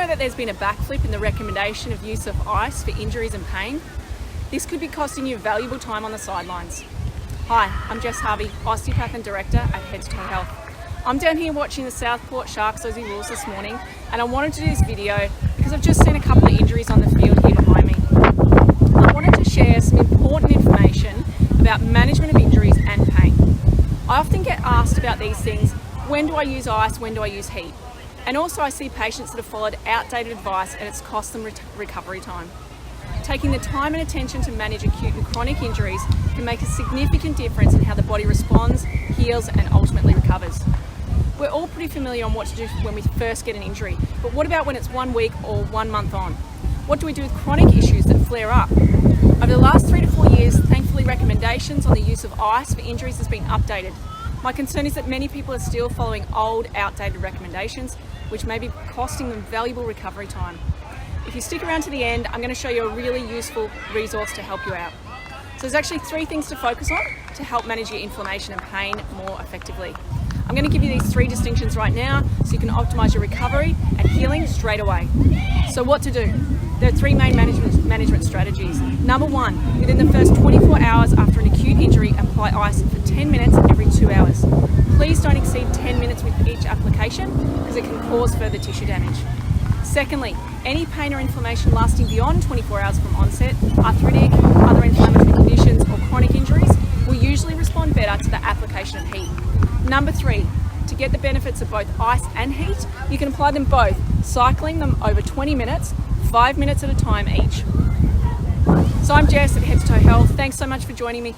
know that there's been a backflip in the recommendation of use of ice for injuries and pain? This could be costing you valuable time on the sidelines. Hi, I'm Jess Harvey, Osteopath and Director at Head to Toe Health. I'm down here watching the Southport Sharks Aussie Wolves this morning, and I wanted to do this video because I've just seen a couple of injuries on the field here behind me. I wanted to share some important information about management of injuries and pain. I often get asked about these things: when do I use ice, when do I use heat? And also I see patients that have followed outdated advice and it's cost them recovery time. Taking the time and attention to manage acute and chronic injuries can make a significant difference in how the body responds, heals and ultimately recovers. We're all pretty familiar on what to do when we first get an injury, but what about when it's 1 week or 1 month on? What do we do with chronic issues that flare up? Over the last 3 to 4 years, thankfully recommendations on the use of ice for injuries has been updated. My concern is that many people are still following old, outdated recommendations, which may be costing them valuable recovery time. If you stick around to the end, I'm going to show you a really useful resource to help you out. So there's actually 3 things to focus on to help manage your inflammation and pain more effectively. I'm going to give you these 3 distinctions right now so you can optimize your recovery and healing straight away. So what to do? There are 3 main management strategies. Number 1, within the first 24 hours after an acute injury, apply ice for 10 minutes every 2 hours. Please don't exceed 10 minutes with each application because it can cause further tissue damage. Secondly, any pain or inflammation lasting beyond 24 hours from onset, arthritic, other inflammatory conditions or chronic injuries will usually respond better to the application of heat. Number 3, to get the benefits of both ice and heat, you can apply them both, cycling them over 20 minutes, 5 minutes at a time each. So I'm Jess at Head to Toe Health. Thanks so much for joining me.